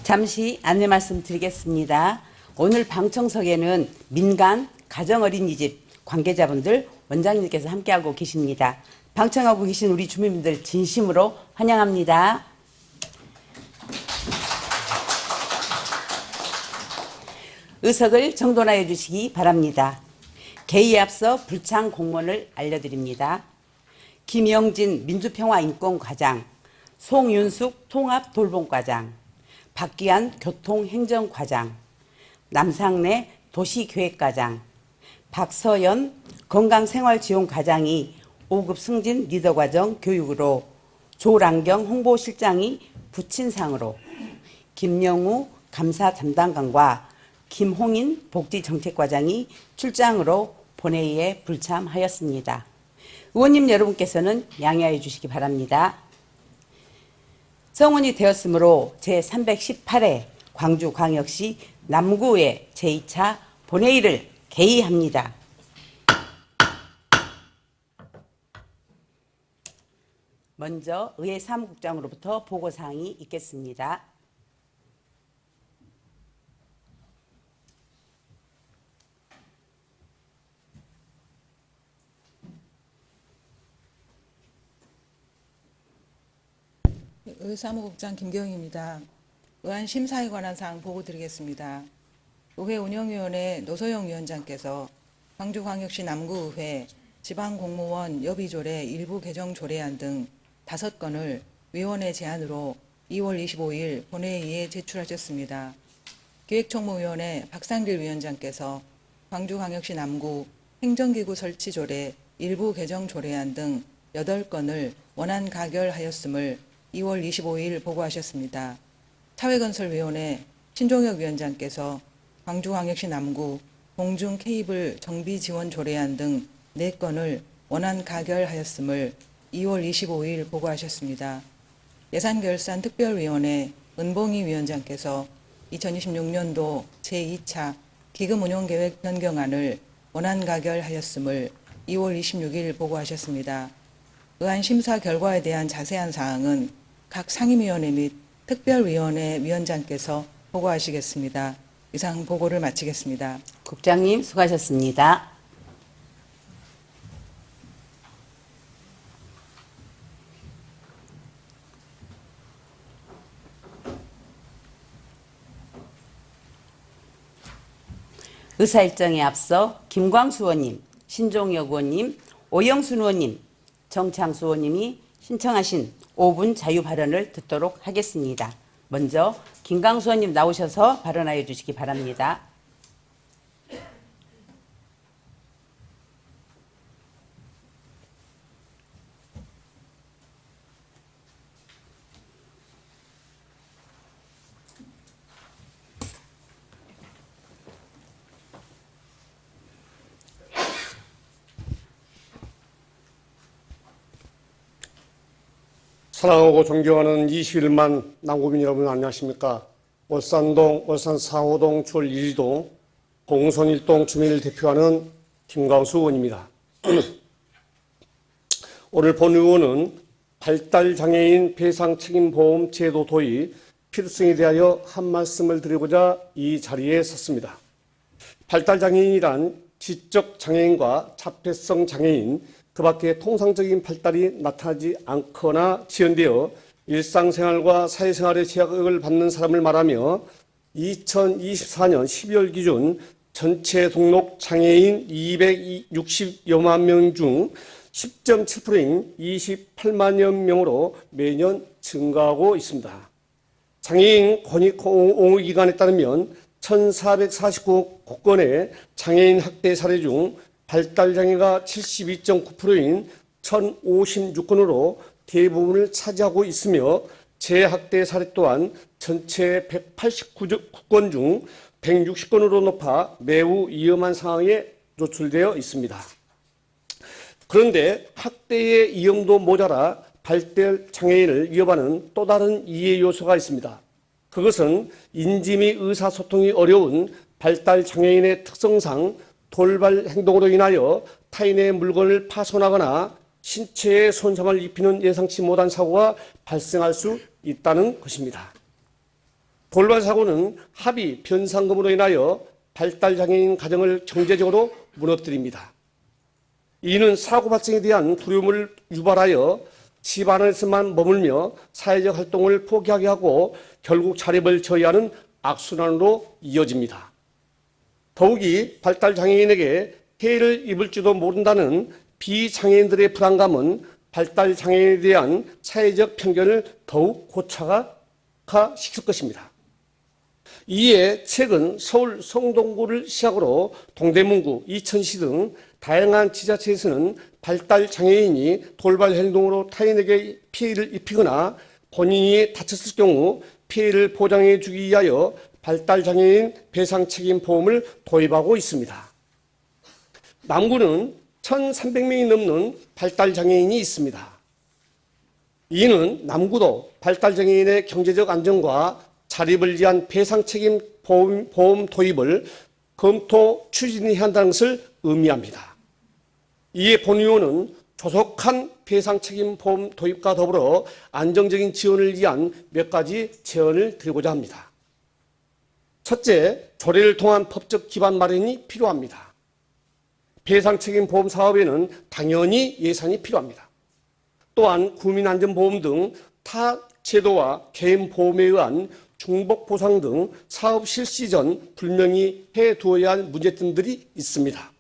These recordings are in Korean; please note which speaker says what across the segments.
Speaker 1: 잠시 안내 말씀 드리겠습니다. 오늘 방청석에는 민간 가정어린이집 관계자분들 원장님께서 함께하고 계십니다. 방청하고 계신 우리 주민분들 진심으로 환영합니다. 의석을 정돈하여 주시기 바랍니다. 개의에 앞서 불참 공문을 알려드립니다. 김영진 민주평화인권과장, 송윤숙 통합돌봄과장, 박기환 교통행정과장, 남상래 도시계획과장, 박서연 건강생활지원과장이 5급 승진 리더과정 교육으로, 조랑경 홍보실장이 부친상으로, 김영우 감사 담당관과 김홍인 복지정책과장이 출장으로 본회의에 불참하였습니다. 의원님 여러분께서는 양해하여 주시기 바랍니다. 성원이 되었으므로 제318회 광주광역시 남구의 제2차 본회의를 개의합니다. 먼저 의회 사무국장으로부터 보고사항이 있겠습니다.
Speaker 2: 의사무국장 김경희입니다. 의안 심사에 관한 사항 보고 드리겠습니다. 의회 운영위원회 노소영 위원장께서 광주광역시 남구의회 지방공무원 여비조례 일부 개정 조례안 등 5건을 위원회 제안으로 2월 25일 본회의에 제출하셨습니다. 기획총무위원회 박상길 위원장께서 광주광역시 남구 행정기구 설치 조례 일부 개정 조례안 등 8건을 원안 가결하였음을 2월 25일 보고하셨습니다. 사회건설위원회 신종혁 위원장께서 광주광역시 남구 공중 케이블 정비 지원 조례안 등 4건을 원안 가결하였음을 2월 25일 보고하셨습니다. 예산결산 특별위원회 은봉희 위원장께서 2026년도 제2차 기금운용계획 변경안을 원안 가결하였음을 2월 26일 보고하셨습니다. 의안 심사 결과에 대한 자세한 사항은 각 상임위원회 및 특별위원회 위원장께서 보고하시겠습니다. 이상 보고를 마치겠습니다.
Speaker 1: 국장님 수고하셨습니다. 의사일정에 앞서 김광수 의원님, 신종혁 의원님, 오영순 의원님, 정창수 의원님이 신청하신 5분 자유 발언을 듣도록 하겠습니다. 먼저 김광수 의원님 나오셔서 발언하여 주시기 바랍니다.
Speaker 3: 사랑하고 존경하는 21만 남구민 여러분 안녕하십니까. 월산동, 월산 4호동, 주월 1동, 봉선 1동 주민을 대표하는 김광수 의원입니다. 오늘 본 의원은 발달장애인 배상책임보험 제도 도입 필요성에 대하여 한 말씀을 드리고자 이 자리에 섰습니다. 발달장애인이란 지적 장애인과 자폐성 장애인, 그 밖에 통상적인 발달이 나타나지 않거나 지연되어 일상생활과 사회생활에 제약을 받는 사람을 말하며 2024년 12월 기준 전체 등록 장애인 260여만 명 중 10.7%인 28만여 명으로 매년 증가하고 있습니다. 장애인 권익옹의기관에 따르면 1449건의 장애인 학대 사례 중 발달장애가 72.9%인 1056건으로 대부분을 차지하고 있으며 재학대 사례 또한 전체 189건 중 160건으로 높아 매우 위험한 상황에 노출되어 있습니다. 그런데 학대의 위험도 모자라 발달장애인을 위협하는 또 다른 이해 요소가 있습니다. 그것은 인지 및 의사소통이 어려운 발달장애인의 특성상 돌발 행동으로 인하여 타인의 물건을 파손하거나 신체에 손상을 입히는 예상치 못한 사고가 발생할 수 있다는 것입니다. 돌발 사고는 합의 변상금으로 인하여 발달장애인 가정을 경제적으로 무너뜨립니다. 이는 사고 발생에 대한 두려움을 유발하여 집 안에서만 머물며 사회적 활동을 포기하게 하고 결국 자립을 저해하는 악순환으로 이어집니다. 더욱이 발달장애인에게 해를 입을지도 모른다는 비장애인들의 불안감은 발달장애인에 대한 사회적 편견을 더욱 고착화시킬 것입니다. 이에 최근 서울 성동구를 시작으로 동대문구, 이천시 등 다양한 지자체에서는 발달장애인이 돌발 행동으로 타인에게 피해를 입히거나 본인이 다쳤을 경우 피해를 보장해 주기 위하여 발달장애인 배상책임보험을 도입하고 있습니다. 남구는 1,300명이 넘는 발달장애인이 있습니다. 이는 남구도 발달장애인의 경제적 안정과 자립을 위한 배상책임 보험 도입을 검토 추진해야 한다는 것을 의미합니다. 이에 본의원은 조속한 배상책임 보험 도입과 더불어 안정적인 지원을 위한 몇 가지 제언을 드리고자 합니다. 첫째, 조례를 통한 법적 기반 마련이 필요합니다. 배상책임 보험 사업에는 당연히 예산이 필요합니다. 또한 국민안전보험 등 타 제도와 개인 보험에 의한 중복 보상 등 사업 실시 전 분명히 해두어야 할 문제점들이 있습니다.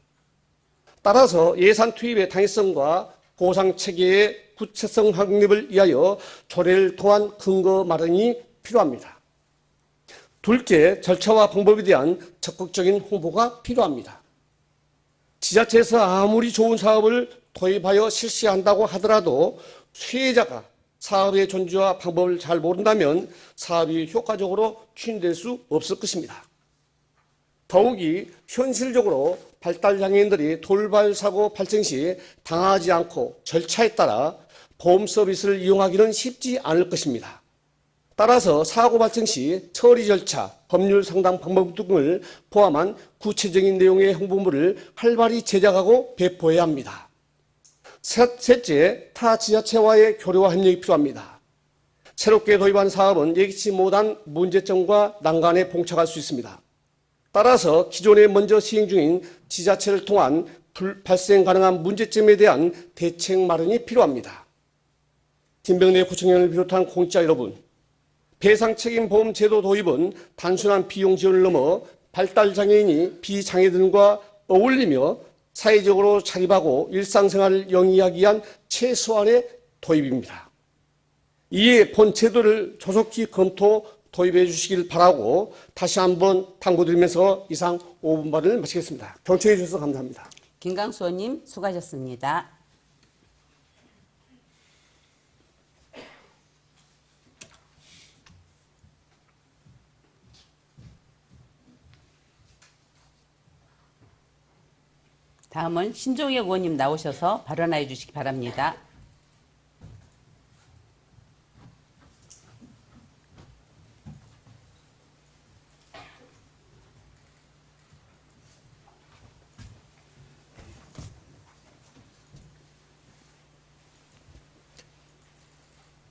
Speaker 3: 따라서 예산 투입의 당위성과 보상 체계의 구체성 확립을 위하여 조례를 통한 근거 마련이 필요합니다. 둘째, 절차와 방법에 대한 적극적인 홍보가 필요합니다. 지자체에서 아무리 좋은 사업을 도입하여 실시한다고 하더라도 수혜자가 사업의 존재와 방법을 잘 모른다면 사업이 효과적으로 추진될 수 없을 것입니다. 더욱이 현실적으로 발달장애인들이 돌발 사고 발생 시 당하지 않고 절차에 따라 보험 서비스를 이용하기는 쉽지 않을 것입니다. 따라서 사고 발생 시 처리 절차, 법률 상담 방법 등을 포함한 구체적인 내용의 홍보물을 활발히 제작하고 배포해야 합니다. 셋째, 타 지자체와의 교류와 협력이 필요합니다. 새롭게 도입한 사업은 예기치 못한 문제점과 난관에 봉착할 수 있습니다. 따라서 기존에 먼저 시행 중인 지자체를 통한 발생 가능한 문제점에 대한 대책 마련이 필요합니다. 김병래 구청장을 비롯한 공직자 여러분, 배상책임보험 제도 도입은 단순한 비용 지원을 넘어 발달장애인이 비장애인과 어울리며 사회적으로 자립하고 일상생활을 영위하기 위한 최소한의 도입입니다. 이에 본 제도를 조속히 검토 도입해 주시길 바라고 다시 한번 당부드리면서 이상 5분만을 마치겠습니다. 경청해 주셔서 감사합니다.
Speaker 1: 김강수 의원님 수고하셨습니다. 다음은 신종혁 의원님 나오셔서 발언해 주시기 바랍니다.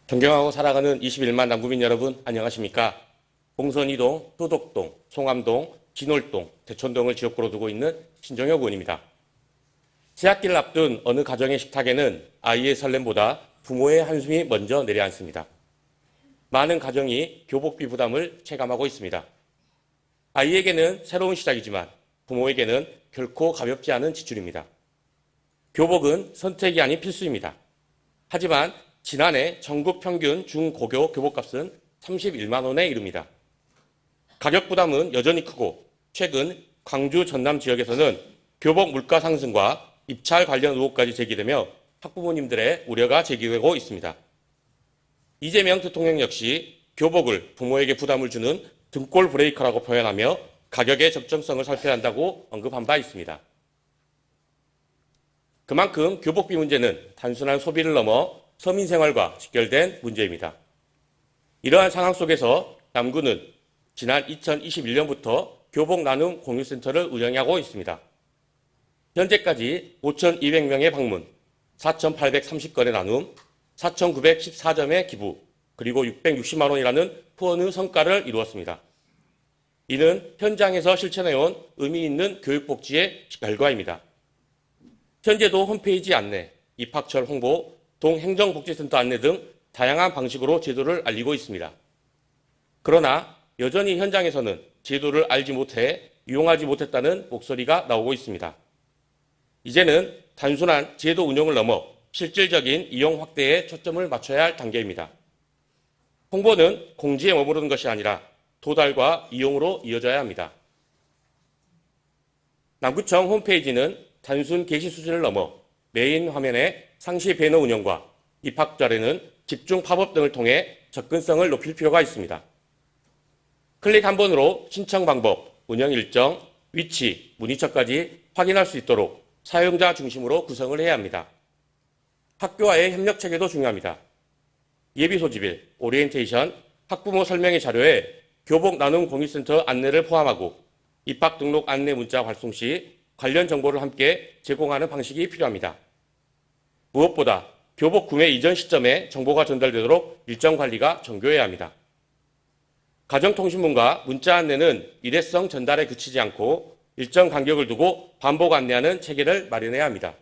Speaker 4: 존경하고 살아가는 21만 남구민 여러분 안녕하십니까? 봉선 2동, 효덕동, 송암동, 진월동, 대촌동을 지역구로 두고 있는 신종혁 의원입니다. 새학기를 앞둔 어느 가정의 식탁에는 아이의 설렘보다 부모의 한숨이 먼저 내려앉습니다. 많은 가정이 교복비 부담을 체감하고 있습니다. 아이에게는 새로운 시작이지만 부모에게는 결코 가볍지 않은 지출입니다. 교복은 선택이 아닌 필수입니다. 하지만 지난해 전국 평균 중고교 교복값은 31만 원에 이릅니다. 가격 부담은 여전히 크고 최근 광주 전남 지역에서는 교복 물가 상승과 입찰 관련 의혹까지 제기되며 학부모님들의 우려가 제기되고 있습니다. 이재명 대통령 역시 교복을 부모에게 부담을 주는 등골 브레이커라고 표현하며 가격의 적정성을 살펴야 한다고 언급한 바 있습니다. 그만큼 교복비 문제는 단순한 소비를 넘어 서민생활과 직결된 문제입니다. 이러한 상황 속에서 남구는 지난 2021년부터 교복 나눔 공유센터를 운영하고 있습니다. 현재까지 5,200명의 방문, 4,830건의 나눔, 4,914점의 기부, 그리고 660만 원이라는 후원의 성과를 이루었습니다. 이는 현장에서 실천해온 의미 있는 교육복지의 결과입니다. 현재도 홈페이지 안내, 입학철 홍보, 동행정복지센터 안내 등 다양한 방식으로 제도를 알리고 있습니다. 그러나 여전히 현장에서는 제도를 알지 못해 이용하지 못했다는 목소리가 나오고 있습니다. 이제는 단순한 제도 운영을 넘어 실질적인 이용 확대에 초점을 맞춰야 할 단계입니다. 홍보는 공지에 머무르는 것이 아니라 도달과 이용으로 이어져야 합니다. 남구청 홈페이지는 단순 게시 수준을 넘어 메인 화면의 상시 배너 운영과 입학 전에는 집중 팝업 등을 통해 접근성을 높일 필요가 있습니다. 클릭 한 번으로 신청 방법, 운영 일정, 위치, 문의처까지 확인할 수 있도록 사용자 중심으로 구성을 해야 합니다. 학교와의 협력 체계도 중요합니다. 예비 소집일, 오리엔테이션, 학부모 설명회 자료에 교복 나눔 공유센터 안내를 포함하고 입학 등록 안내 문자 발송 시 관련 정보를 함께 제공하는 방식이 필요합니다. 무엇보다 교복 구매 이전 시점에 정보가 전달되도록 일정 관리가 정교해야 합니다. 가정통신문과 문자 안내는 일회성 전달에 그치지 않고 일정 간격을 두고 반복 안내하는 체계를 마련해야 합니다.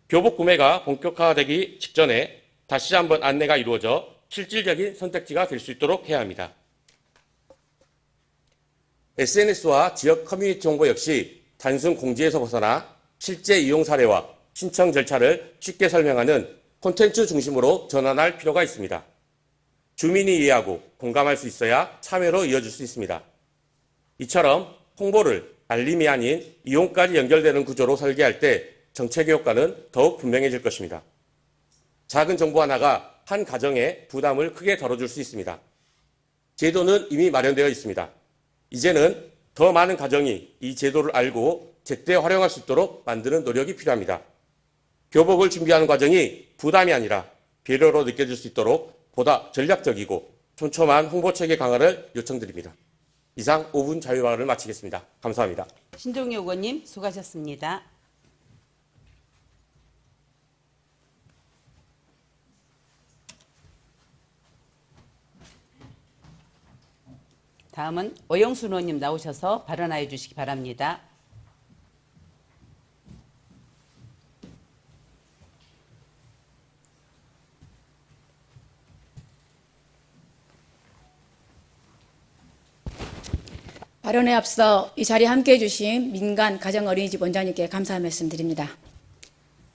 Speaker 4: 교복 구매가 본격화되기 직전에 다시 한번 안내가 이루어져 실질적인 선택지가 될 수 있도록 해야 합니다. SNS와 지역 커뮤니티 정보 역시 단순 공지에서 벗어나 실제 이용 사례와 신청 절차를 쉽게 설명하는 콘텐츠 중심으로 전환할 필요가 있습니다. 주민이 이해하고 공감할 수 있어야 참여로 이어질 수 있습니다. 이처럼 홍보를 알림이 아닌 이용까지 연결되는 구조로 설계할 때 정책의 효과는 더욱 분명해질 것입니다. 작은 정보 하나가 한 가정의 부담을 크게 덜어줄 수 있습니다. 제도는 이미 마련되어 있습니다. 이제는 더 많은 가정이 이 제도를 알고 제때 활용할 수 있도록 만드는 노력이 필요합니다. 교복을 준비하는 과정이 부담이 아니라 배려로 느껴질 수 있도록 보다 전략적이고 촘촘한 홍보체계 강화를 요청드립니다. 이상 5분 자유발언을 마치겠습니다. 감사합니다.
Speaker 1: 신종혁 의원님 수고하셨습니다. 다음은 오영순 의원님 나오셔서 발언하여 주시기 바랍니다.
Speaker 5: 발언에 앞서 이 자리에 함께해 주신 민간 가정어린이집 원장님께 감사의 말씀드립니다.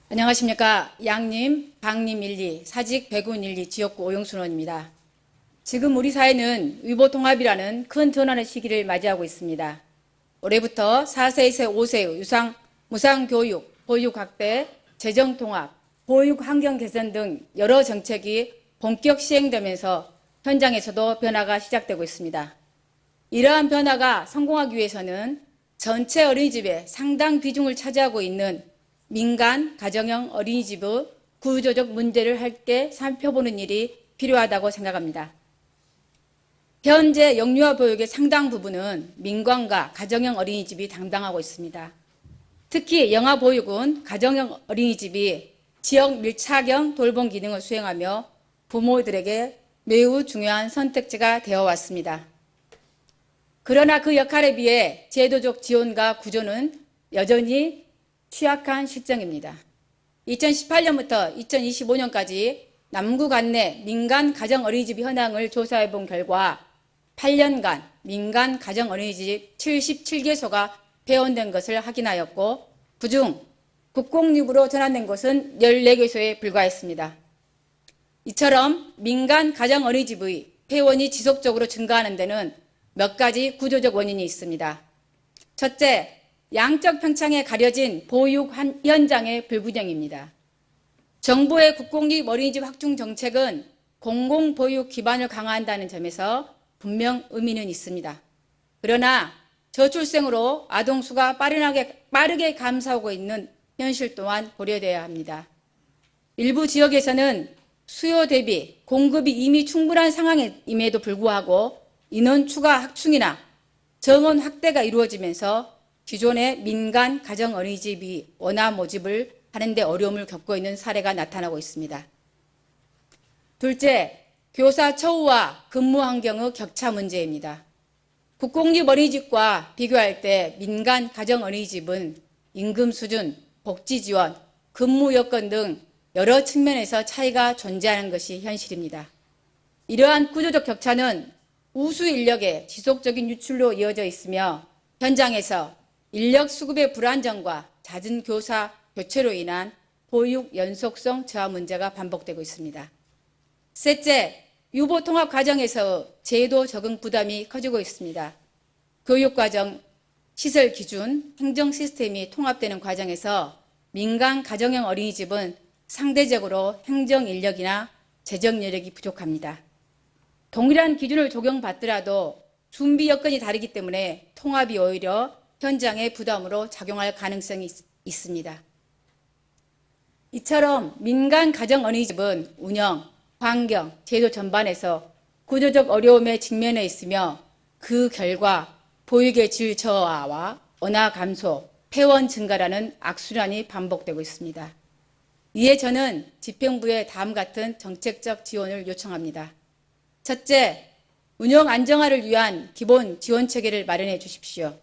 Speaker 5: 안녕하십니까. 양림, 박림 1, 2, 사직 백운 1, 2 지역구 오영순 의원입니다. 지금 우리 사회는 위보통합이라는 큰 전환의 시기를 맞이하고 있습니다. 올해부터 4세에서 5세 유상 무상교육, 보육확대, 재정통합, 보육환경 개선 등 여러 정책이 본격 시행되면서 현장에서도 변화가 시작되고 있습니다. 이러한 변화가 성공하기 위해서는 전체 어린이집의 상당 비중을 차지하고 있는 민간 가정형 어린이집의 구조적 문제를 함께 살펴보는 일이 필요하다고 생각합니다. 현재 영유아 보육의 상당 부분은 민간과 가정형 어린이집이 담당하고 있습니다. 특히 영아 보육은 가정형 어린이집이 지역 밀착형 돌봄 기능을 수행하며 부모들에게 매우 중요한 선택지가 되어 왔습니다. 그러나 그 역할에 비해 제도적 지원과 구조는 여전히 취약한 실정입니다. 2018년부터 2025년까지 남구 관내 민간 가정 어린이집 현황을 조사해 본 결과 8년간 민간 가정 어린이집 77개소가 폐원된 것을 확인하였고 그중 국공립으로 전환된 것은 14개소에 불과했습니다. 이처럼 민간 가정 어린이집의 폐원이 지속적으로 증가하는 데는 몇 가지 구조적 원인이 있습니다. 첫째, 양적 평창에 가려진 보육 현장의 불균형입니다. 정부의 국공립 어린이집 확충 정책은 공공보육 기반을 강화한다는 점에서 분명 의미는 있습니다. 그러나 저출생으로 아동수가 빠르게 감소하고 있는 현실 또한 고려돼야 합니다. 일부 지역에서는 수요 대비 공급이 이미 충분한 상황임에도 불구하고 인원 추가 확충이나 정원 확대가 이루어지면서 기존의 민간 가정 어린이집이 원화 모집을 하는 데 어려움을 겪고 있는 사례가 나타나고 있습니다. 둘째, 교사 처우와 근무 환경의 격차 문제입니다. 국공립 어린이집과 비교할 때 민간 가정 어린이집은 임금 수준, 복지 지원, 근무 여건 등 여러 측면에서 차이가 존재하는 것이 현실입니다. 이러한 구조적 격차는 우수 인력의 지속적인 유출로 이어져 있으며 현장에서 인력 수급의 불안정과 잦은 교사 교체로 인한 보육 연속성 저하 문제가 반복되고 있습니다. 셋째, 유보 통합 과정에서 제도 적응 부담이 커지고 있습니다. 교육과정, 시설 기준, 행정 시스템이 통합되는 과정에서 민간 가정형 어린이집은 상대적으로 행정 인력이나 재정 여력이 부족합니다. 동일한 기준을 적용받더라도 준비 여건이 다르기 때문에 통합이 오히려 현장의 부담으로 작용할 가능성이 있습니다. 이처럼 민간 가정 어린이집은 운영, 환경, 제도 전반에서 구조적 어려움에 직면해 있으며 그 결과 보육의 질 저하와 언어 감소, 폐원 증가라는 악순환이 반복되고 있습니다. 이에 저는 집행부에 다음 같은 정책적 지원을 요청합니다. 첫째, 운영 안정화를 위한 기본 지원 체계를 마련해 주십시오.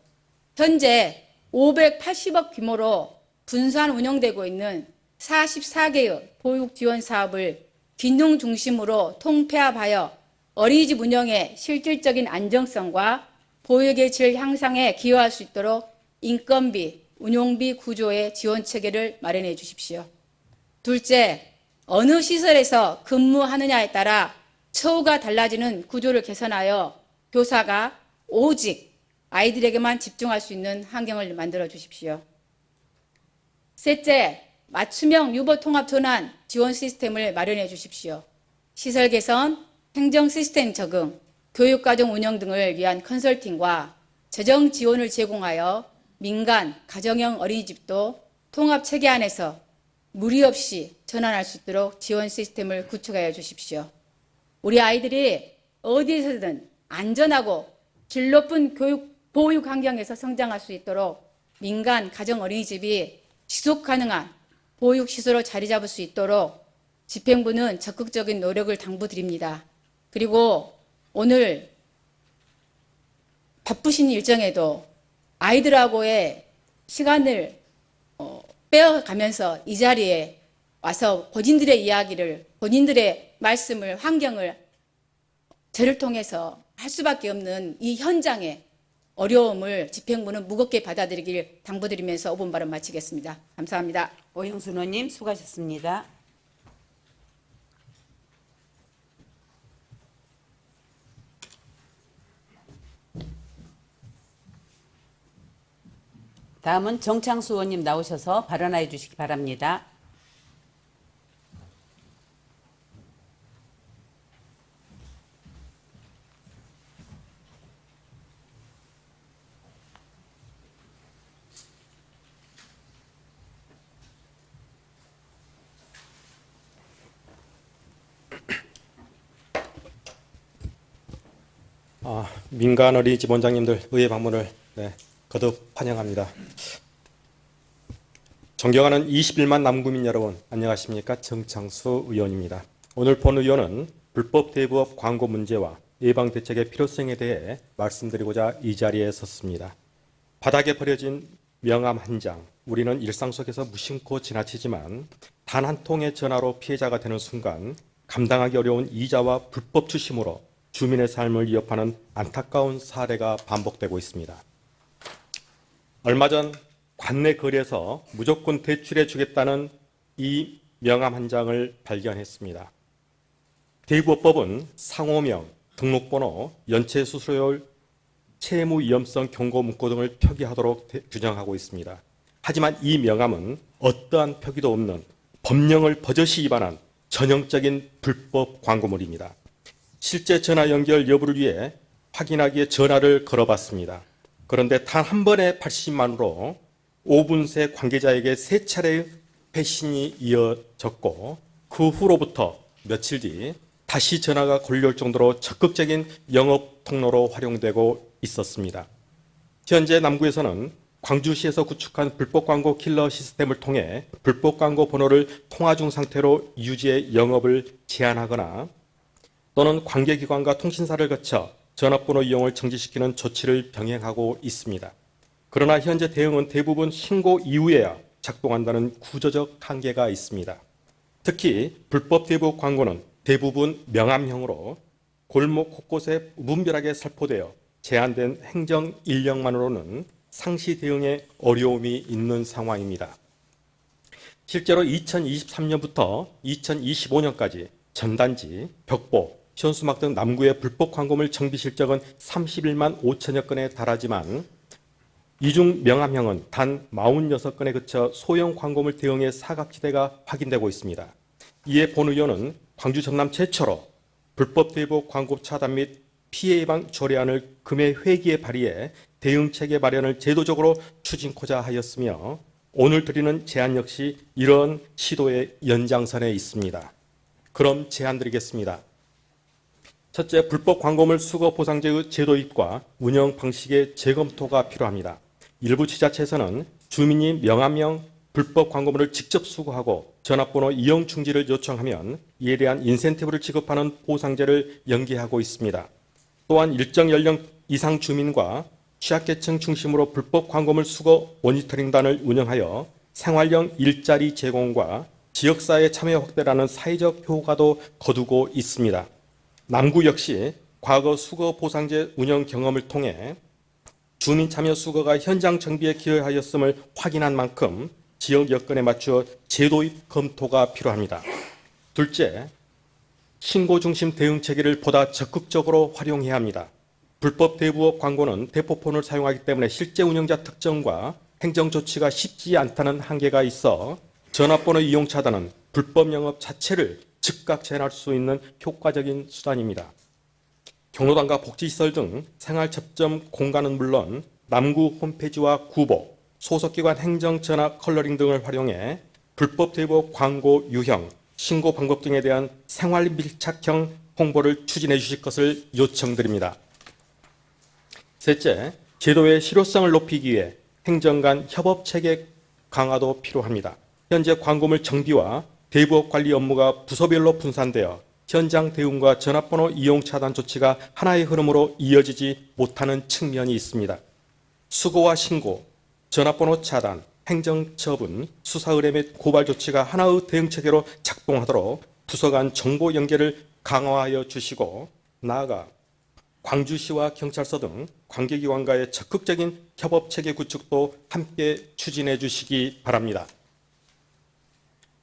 Speaker 5: 현재 580억 규모로 분산 운영되고 있는 44개의 보육 지원 사업을 균형 중심으로 통폐합하여 어린이집 운영의 실질적인 안정성과 보육의 질 향상에 기여할 수 있도록 인건비, 운용비 구조의 지원 체계를 마련해 주십시오. 둘째, 어느 시설에서 근무하느냐에 따라 처우가 달라지는 구조를 개선하여 교사가 오직 아이들에게만 집중할 수 있는 환경을 만들어 주십시오. 셋째, 맞춤형 유보 통합 전환 지원 시스템을 마련해 주십시오. 시설 개선, 행정 시스템 적응, 교육과정 운영 등을 위한 컨설팅과 재정 지원을 제공하여 민간, 가정형 어린이집도 통합 체계 안에서 무리 없이 전환할 수 있도록 지원 시스템을 구축하여 주십시오. 우리 아이들이 어디에서든 안전하고 질 높은 보육 환경에서 성장할 수 있도록 민간 가정 어린이집이 지속 가능한 보육시설로 자리 잡을 수 있도록 집행부는 적극적인 노력을 당부드립니다. 그리고 오늘 바쁘신 일정에도 아이들하고의 시간을 빼어가면서 이 자리에 와서 본인들의 이야기를, 본인들의 말씀을, 환경을 저를 통해서 할 수밖에 없는 이 현장의 어려움을 집행부는 무겁게 받아들이길 당부드리면서 5분 발언 마치겠습니다. 감사합니다.
Speaker 1: 오영순 의원님 수고하셨습니다. 다음은 정창수 의원님 나오셔서 발언하여 주시기 바랍니다.
Speaker 6: 민간 어린이집 원장님들 의회 방문을 거듭 환영합니다. 존경하는 21만 남구민 여러분, 안녕하십니까? 정창수 의원입니다. 오늘 본 의원은 불법 대부업 광고 문제와 예방 대책의 필요성에 대해 말씀드리고자 이 자리에 섰습니다. 바닥에 버려진 명함 한 장, 우리는 일상 속에서 무심코 지나치지만 단 한 통의 전화로 피해자가 되는 순간 감당하기 어려운 이자와 불법 추심으로 주민의 삶을 위협하는 안타까운 사례가 반복되고 있습니다. 얼마 전 관내 거리에서 무조건 대출해 주겠다는 이 명함 한 장을 발견했습니다. 대부업법은 상호명, 등록번호, 연체 수수료율, 채무 위험성 경고 문구 등을 표기하도록 규정하고 있습니다. 하지만 이 명함은 어떠한 표기도 없는 법령을 버젓이 위반한 전형적인 불법 광고물입니다. 실제 전화 연결 여부를 위해 확인하기에 전화를 걸어봤습니다. 그런데 단 한 번의 80만으로 5분 새 관계자에게 3차례의 회신이 이어졌고 그 후로부터 며칠 뒤 다시 전화가 걸려올 정도로 적극적인 영업 통로로 활용되고 있었습니다. 현재 남구에서는 광주시에서 구축한 불법 광고 킬러 시스템을 통해 불법 광고 번호를 통화 중 상태로 유지해 영업을 제한하거나 또는 관계기관과 통신사를 거쳐 전화번호 이용을 정지시키는 조치를 병행하고 있습니다. 그러나 현재 대응은 대부분 신고 이후에야 작동한다는 구조적 한계가 있습니다. 특히 불법 대부 광고는 대부분 명함형으로 골목 곳곳에 무분별하게 살포되어 제한된 행정 인력만으로는 상시 대응에 어려움이 있는 상황입니다. 실제로 2023년부터 2025년까지 전단지, 벽보, 현수막 등 남구의 불법 광고물 정비 실적은 31만 5천여 건에 달하지만 이 중 명함형은 단 46건에 그쳐 소형 광고물 대응의 사각지대가 확인되고 있습니다. 이에 본 의원은 광주 전남 최초로 불법 대부 광고 차단 및 피해 예방 조례안을 금해 회기에 발의해 대응체계 마련을 제도적으로 추진코자 하였으며 오늘 드리는 제안 역시 이런 시도의 연장선에 있습니다. 그럼 제안 드리겠습니다. 첫째, 불법 광고물 수거 보상제의 제도입과 운영 방식의 재검토가 필요합니다. 일부 지자체에서는 주민이 명함형 불법 광고물을 직접 수거하고 전화번호 이용 중지를 요청하면 이에 대한 인센티브를 지급하는 보상제를 연계하고 있습니다. 또한 일정 연령 이상 주민과 취약계층 중심으로 불법 광고물 수거 모니터링단을 운영하여 생활형 일자리 제공과 지역사회 참여 확대라는 사회적 효과도 거두고 있습니다. 남구 역시 과거 수거 보상제 운영 경험을 통해 주민 참여 수거가 현장 정비에 기여하였음을 확인한 만큼 지역 여건에 맞추어 제도입 검토가 필요합니다. 둘째, 신고 중심 대응 체계를 보다 적극적으로 활용해야 합니다. 불법 대부업 광고는 대포폰을 사용하기 때문에 실제 운영자 특정과 행정 조치가 쉽지 않다는 한계가 있어 전화번호 이용 차단은 불법 영업 자체를 즉각 제한할 수 있는 효과적인 수단입니다. 경로당과 복지시설 등 생활 접점 공간은 물론 남구 홈페이지와 구보, 소속기관 행정 전화 컬러링 등을 활용해 불법 대부 광고 유형, 신고 방법 등에 대한 생활 밀착형 홍보를 추진해 주실 것을 요청드립니다. 셋째, 제도의 실효성을 높이기 위해 행정 간 협업 체계 강화도 필요합니다. 현재 광고물 정비와 대부업 관리 업무가 부서별로 분산되어 현장 대응과 전화번호 이용 차단 조치가 하나의 흐름으로 이어지지 못하는 측면이 있습니다. 수고와 신고, 전화번호 차단, 행정 처분, 수사 의뢰 및 고발 조치가 하나의 대응 체계로 작동하도록 부서 간 정보 연계를 강화하여 주시고 나아가 광주시와 경찰서 등 관계기관과의 적극적인 협업 체계 구축도 함께 추진해 주시기 바랍니다.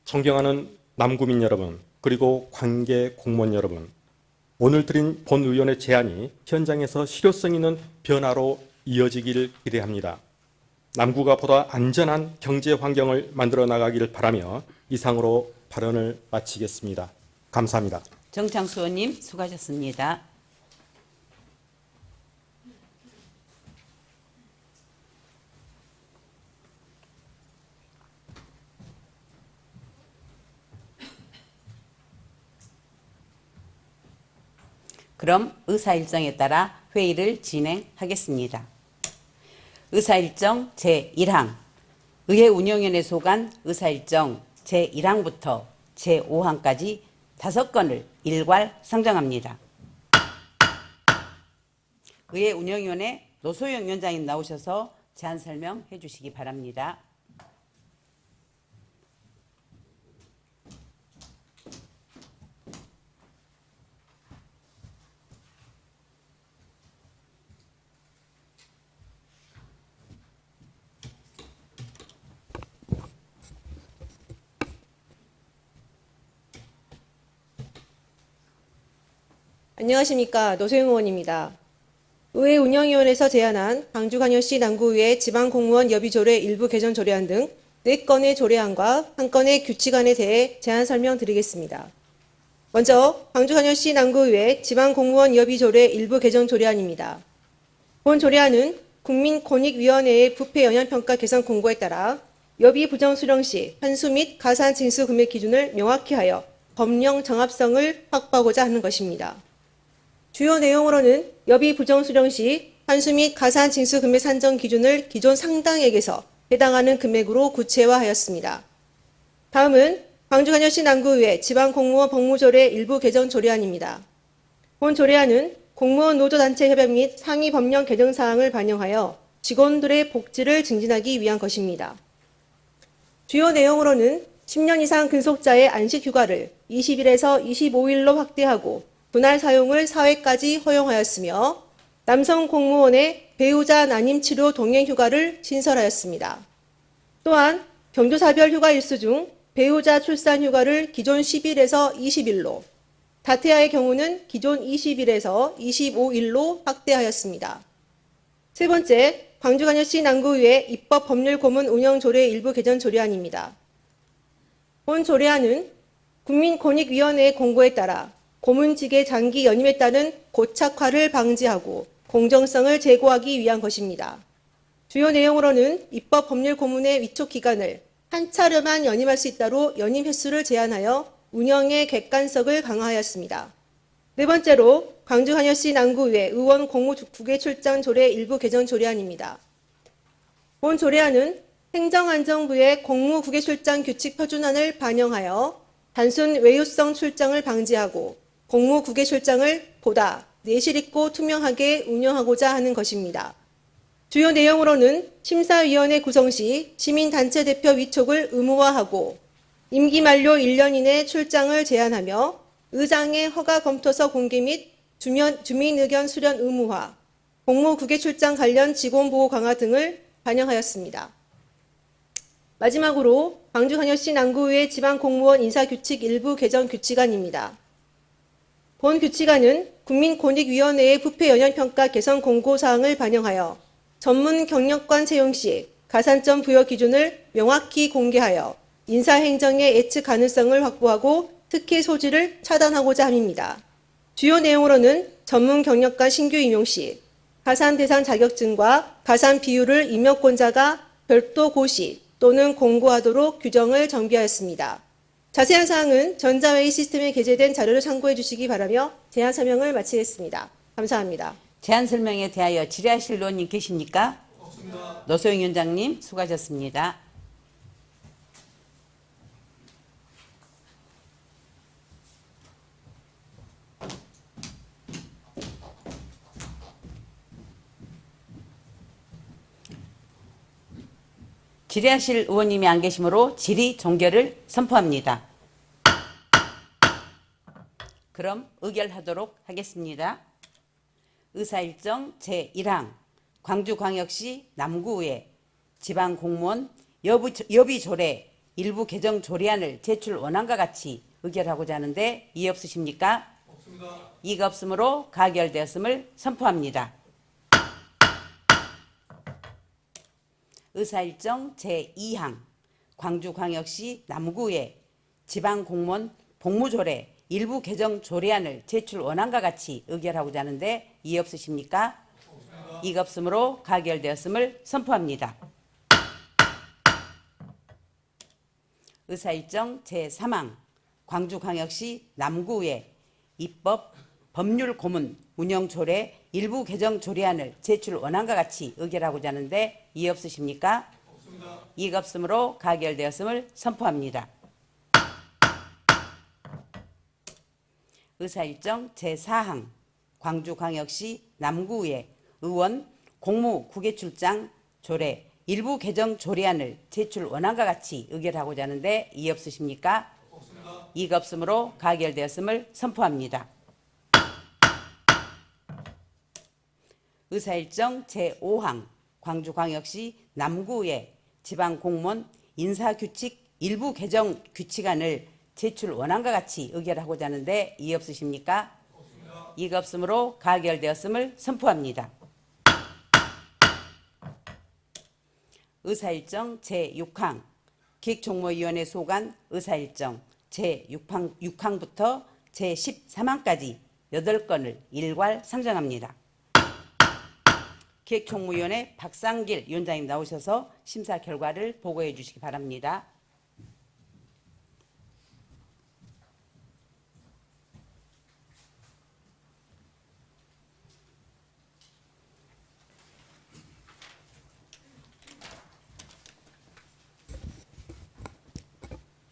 Speaker 6: 존경하는 남구민 여러분, 그리고 관계 공무원 여러분, 오늘 드린 본 의원의 제안이 현장에서 실효성 있는 변화로 이어지기를 기대합니다. 남구가 보다 안전한 경제 환경을 만들어 나가기를 바라며 이상으로 발언을 마치겠습니다. 감사합니다.
Speaker 1: 정창수 의원님 수고하셨습니다. 그럼 의사일정에 따라 회의를 진행하겠습니다. 의사일정 제1항 의회 운영위원회 소관 의사일정 제1항부터 제5항까지 5건을 일괄 상정합니다. 의회 운영위원회 노소영 위원장님 나오셔서 제안 설명해 주시기 바랍니다.
Speaker 7: 안녕하십니까. 노소영 의원입니다. 의회 운영위원회에서 제안한 광주광역시 남구의회 지방공무원 여비조례 일부 개정 조례안 등 4건의 조례안과 1건의 규칙안에 대해 제안 설명드리겠습니다. 먼저 광주광역시 남구의회 지방공무원 여비조례 일부 개정 조례안입니다. 본 조례안은 국민권익위원회의 부패 영향평가 개선 공고에 따라 여비 부정 수령 시 환수 및 가산 징수 금액 기준을 명확히 하여 법령 정합성을 확보하고자 하는 것입니다. 주요 내용으로는 여비 부정 수령 시 환수 및 가산 징수 금액 산정 기준을 기존 상당액에서 해당하는 금액으로 구체화하였습니다. 다음은 광주광역시 남구의회 지방공무원 법무조례 일부 개정 조례안입니다. 본 조례안은 공무원 노조단체 협약 및 상위 법령 개정 사항을 반영하여 직원들의 복지를 증진하기 위한 것입니다. 주요 내용으로는 10년 이상 근속자의 안식 휴가를 20일에서 25일로 확대하고 분할 사용을 4회까지 허용하였으며 남성 공무원의 배우자 난임 치료 동행 휴가를 신설하였습니다. 또한 경조사별 휴가 일수 중 배우자 출산 휴가를 기존 10일에서 20일로, 다태아의 경우는 기존 20일에서 25일로 확대하였습니다. 세 번째, 광주광역시 남구의회 입법 법률 고문 운영 조례 일부 개정 조례안입니다. 본 조례안은 국민권익위원회의 공고에 따라 고문직의 장기 연임에 따른 고착화를 방지하고 공정성을 제고하기 위한 것입니다. 주요 내용으로는 입법 법률 고문의 위촉 기간을 한 차례만 연임할 수 있도록 연임 횟수를 제한하여 운영의 객관성을 강화하였습니다. 네 번째로 광주광역시 남구의회 의원 공무 국외 출장 조례 일부 개정 조례안입니다. 본 조례안은 행정안전부의 공무 국외 출장 규칙 표준안을 반영하여 단순 외유성 출장을 방지하고 공무 국외 출장을 보다 내실 있고 투명하게 운영하고자 하는 것입니다. 주요 내용으로는 심사위원회 구성 시 시민단체 대표 위촉을 의무화하고 임기 만료 1년 이내 출장을 제한하며 의장의 허가 검토서 공개 및 주민 의견 수렴 의무화, 공무 국외 출장 관련 직원 보호 강화 등을 반영하였습니다. 마지막으로 광주광역시 남구의회 지방공무원 인사규칙 일부 개정 규칙안입니다. 본 규칙안은 국민권익위원회의 부패 연연평가 개선 공고사항을 반영하여 전문 경력관 채용 시 가산점 부여 기준을 명확히 공개하여 인사행정의 예측 가능성을 확보하고 특혜 소지를 차단하고자 함입니다. 주요 내용으로는 전문 경력관 신규 임용 시 가산 대상 자격증과 가산 비율을 임명권자가 별도 고시 또는 공고하도록 규정을 정비하였습니다. 자세한 사항은 전자회의 시스템에 게재된 자료를 참고해 주시기 바라며 제안 설명을 마치겠습니다. 감사합니다.
Speaker 1: 제안 설명에 대하여 질의하실 의원님 계십니까? 없습니다. 노소영 위원장님 수고하셨습니다. 질의하실 의원님이 안 계시므로 질의 종결을 선포합니다. 그럼 의결하도록 하겠습니다. 의사일정 제1항 광주광역시 남구의회 지방공무원 여비조례 일부 개정 조례안을 제출 원안과 같이 의결하고자 하는데 이의 없으십니까? 없습니다. 이가 없으므로 가결되었음을 선포합니다. 의사일정 제2항 광주광역시 남구의회 지방공무원 복무조례 일부 개정 조례안을 제출 원안과 같이 의결하고자 하는데 이의 없으십니까? 없습니다. 이가 없으므로 가결되었음을 선포합니다. 의사일정 제3항 광주광역시 남구의회 입법 법률 고문 운영조례 일부 개정 조례안을 제출 원안과 같이 의결하고자 하는데 이의 없으십니까? 없습니다. 이가 없으므로 가결되었음을 선포합니다. 의사일정 제4항 광주광역시 남구의회 의원 공무 국외출장 조례 일부 개정 조례안을 제출 원안과 같이 의결하고자 하는데 이의 없으십니까? 없습니다. 이가 없으므로 가결되었음을 선포합니다. 의사일정 제5항 광주광역시 남구의회 지방공무원 인사규칙 일부 개정 규칙안을 제출 원안과 같이 의결하고자 하는데 이의 없으십니까? 없습니다. 이가 없으므로 가결되었음을 선포합니다. 의사일정 제6항 기획총무위원회 소관 의사일정 제6항부터 제13항까지 8건을 일괄 상정합니다. 기획총무위원회 박상길 위원장님 나오셔서 심사 결과를 보고해 주시기 바랍니다.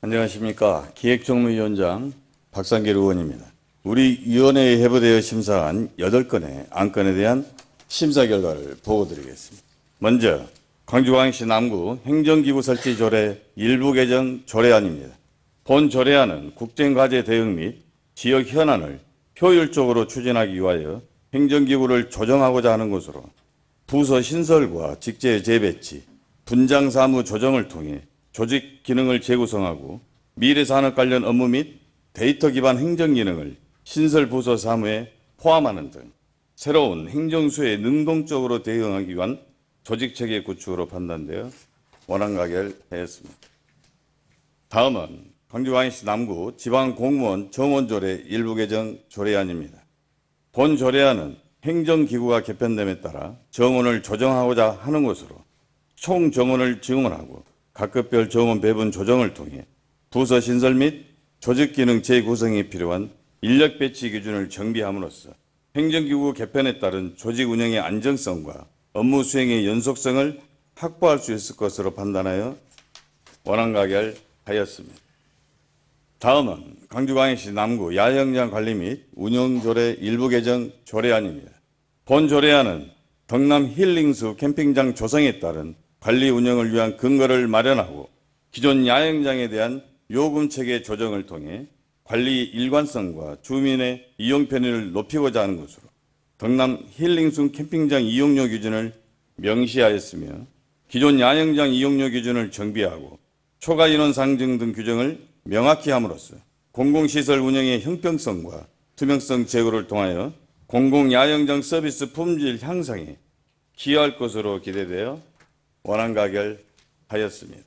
Speaker 8: 안녕하십니까. 기획정무위원장 박상길 의원입니다. 우리 위원회에 회부되어 심사한 8건의 안건에 대한 심사 결과를 보고드리겠습니다. 먼저 광주광역시 남구 행정기구 설치 조례 일부 개정 조례안입니다. 본 조례안은 국정과제 대응 및 지역 현안을 효율적으로 추진하기 위하여 행정기구를 조정하고자 하는 것으로 부서 신설과 직제 재배치, 분장 사무 조정을 통해 조직 기능을 재구성하고 미래 산업 관련 업무 및 데이터 기반 행정 기능을 신설 부서 사무에 포함하는 등 새로운 행정수에 능동적으로 대응하기 위한 조직체계 구축으로 판단되어 원안 가결하였습니다. 다음은 광주광역시 남구 지방공무원 정원조례 일부 개정 조례안입니다. 본 조례안은 행정기구가 개편됨에 따라 정원을 조정하고자 하는 것으로 총 정원을 증원하고 각급별 정원 배분 조정을 통해 부서 신설 및 조직기능 재구성에 필요한 인력 배치 기준을 정비함으로써 행정기구 개편에 따른 조직 운영의 안정성과 업무 수행의 연속성을 확보할 수 있을 것으로 판단하여 원안 가결하였습니다. 다음은 광주광역시 남구 야영장 관리 및 운영조례 일부 개정 조례안입니다. 본 조례안은 덕남 힐링수 캠핑장 조성에 따른 관리 운영을 위한 근거를 마련하고 기존 야영장에 대한 요금체계 조정을 통해 관리 일관성과 주민의 이용 편의를 높이고자 하는 것으로 덕남 힐링수 캠핑장 이용료 기준을 명시하였으며 기존 야영장 이용료 기준을 정비하고 초과 인원 상증 등 규정을 명확히 함으로써 공공시설 운영의 형평성과 투명성 제고를 통하여 공공야영장 서비스 품질 향상에 기여할 것으로 기대되어 원안 가결하였습니다.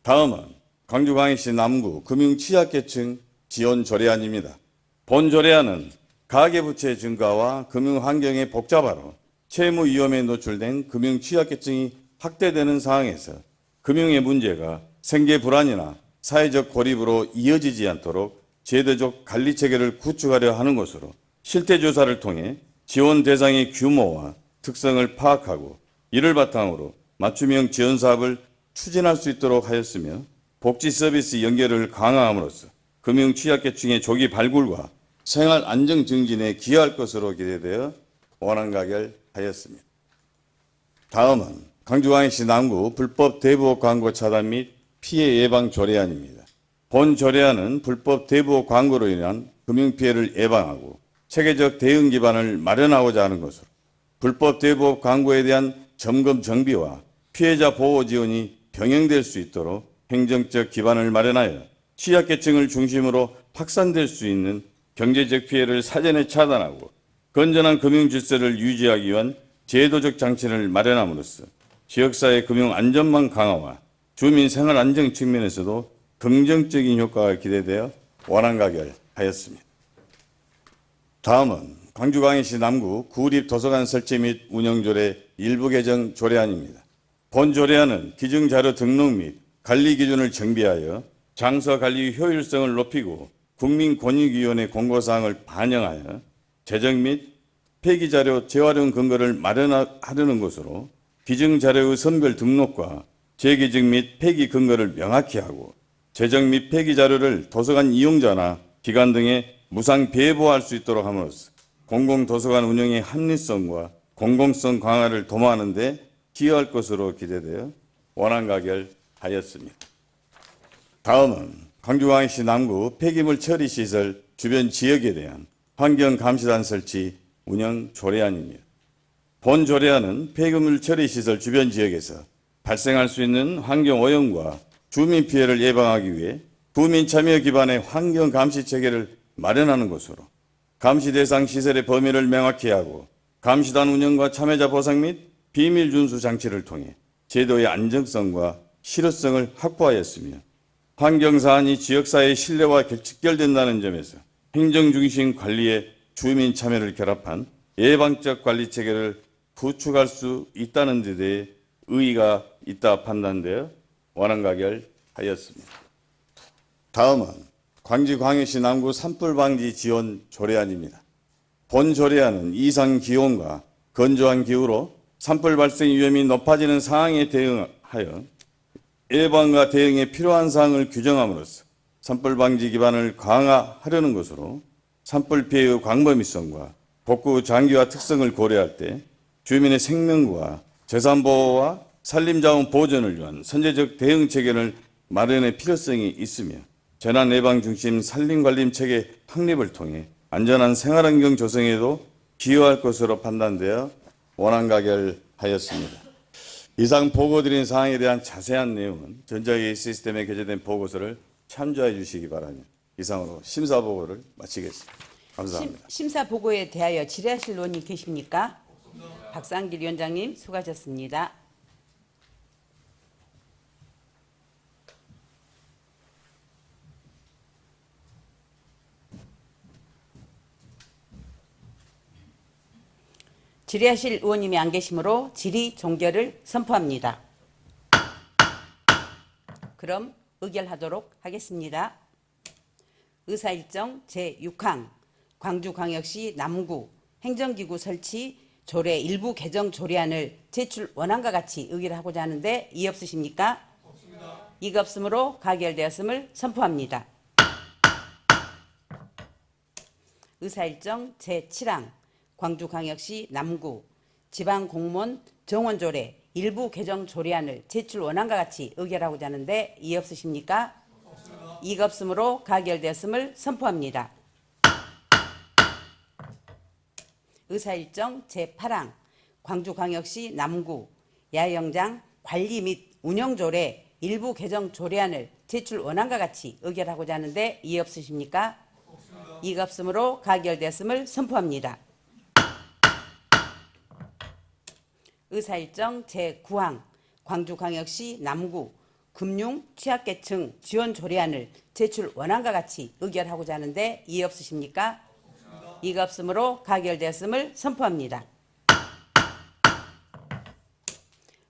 Speaker 8: 다음은 광주광역시 남구 금융취약계층 지원 조례안입니다. 본 조례안은 가계부채 증가와 금융환경의 복잡화로 채무 위험에 노출된 금융취약계층이 확대되는 상황에서 금융의 문제가 생계 불안이나 사회적 고립으로 이어지지 않도록 제도적 관리체계를 구축하려 하는 것으로 실태조사를 통해 지원 대상의 규모와 특성을 파악하고 이를 바탕으로 맞춤형 지원 사업을 추진할 수 있도록 하였으며 복지 서비스 연결을 강화함으로써 금융 취약계층의 조기 발굴과 생활 안정 증진에 기여할 것으로 기대되어 원안 가결하였습니다. 다음은 광주광역시 남구 불법 대부업 광고 차단 및 피해 예방 조례안입니다. 본 조례안은 불법 대부업 광고로 인한 금융 피해를 예방하고 체계적 대응 기반을 마련하고자 하는 것으로 불법 대부업 광고에 대한 점검 정비와 피해자 보호 지원이 병행될 수 있도록 행정적 기반을 마련하여 취약계층을 중심으로 확산될 수 있는 경제적 피해를 사전에 차단하고 건전한 금융 질서를 유지하기 위한 제도적 장치를 마련함으로써 지역사회 금융 안전망 강화와 주민 생활 안정 측면에서도 긍정적인 효과가 기대되어 원안 가결하였습니다. 다음은 광주광역시 남구 구립도서관 설치 및 운영조례 일부 개정 조례안입니다. 본 조례안은 기증자료 등록 및 관리 기준을 정비하여 장소 관리 효율성을 높이고 국민권익위원회 공고사항을 반영하여 재정 및 폐기자료 재활용 근거를 마련하려는 것으로 기증자료의 선별 등록과 재기증 및 폐기 근거를 명확히 하고 재정 및 폐기 자료를 도서관 이용자나 기관 등에 무상 배부할 수 있도록 함으로써 공공도서관 운영의 합리성과 공공성 강화를 도모하는 데 기여할 것으로 기대되어 원안 가결하였습니다. 다음은 광주광역시 남구 폐기물 처리시설 주변 지역에 대한 환경감시단 설치 운영 조례안입니다. 본 조례안은 폐기물 처리시설 주변 지역에서 발생할 수 있는 환경오염과 주민 피해를 예방하기 위해 구민 참여 기반의 환경감시 체계를 마련하는 것으로 감시 대상 시설의 범위를 명확히 하고 감시단 운영과 참여자 보상 및 비밀 준수 장치를 통해 제도의 안정성과 실효성을 확보하였으며 환경사안이 지역사회의 신뢰와 직결된다는 점에서 행정중심 관리에 주민 참여를 결합한 예방적 관리체계를 구축할 수 있다는 데 대해 의의가 있다 판단되어 원안 가결하였습니다. 다음은 광주광역시 남구 산불방지 지원 조례안입니다. 본 조례안은 이상 기온과 건조한 기후로 산불 발생 위험이 높아지는 상황에 대응하여 예방과 대응에 필요한 사항을 규정함으로써 산불 방지 기반을 강화하려는 것으로 산불 피해의 광범위성과 복구 장기화 특성을 고려할 때 주민의 생명과 재산 보호와 산림자원 보존을 위한 선제적 대응 체계를 마련의 필요성이 있으며 재난 예방 중심 산림관리 체계 확립을 통해 안전한 생활환경 조성에도 기여할 것으로 판단되어 원안 가결하였습니다. 이상 보고드린 사항에 대한 자세한 내용은 전자회의 시스템에 게재된 보고서를 참조해 주시기 바라며 이상으로 심사 보고를 마치겠습니다. 감사합니다.
Speaker 1: 심사 보고에 대하여 질의하실 의원님 계십니까? 박상길 위원장님 수고하셨습니다. 질의하실 의원님이 안 계시므로 질의 종결을 선포합니다. 그럼 의결하도록 하겠습니다. 의사일정 제6항 광주광역시 남구 행정기구 설치 조례 일부 개정 조례안을 제출 원안과 같이 의결하고자 하는데 이의 없으십니까? 없습니다. 이가 없으므로 가결되었음을 선포합니다. 의사일정 제7항 광주광역시 남구 지방공무원 정원조례 일부 개정 조례안을 제출 원안과 같이 의결하고자 하는데 이의 없으십니까? 없습니다. 이가 없으므로 가결되었음을 선포합니다. 의사일정 제8항 광주광역시 남구 야영장 관리 및 운영조례 일부 개정 조례안을 제출 원안과 같이 의결하고자 하는데 이의 없으십니까? 없습니다. 이가 없으므로 가결되었음을 선포합니다. 의사일정 제9항 광주광역시 남구 금융 취약계층 지원 조례안을 제출 원안과 같이 의결하고자 하는데 이의 없으십니까? 없습니다. 이가 없으므로 가결되었음을 선포합니다.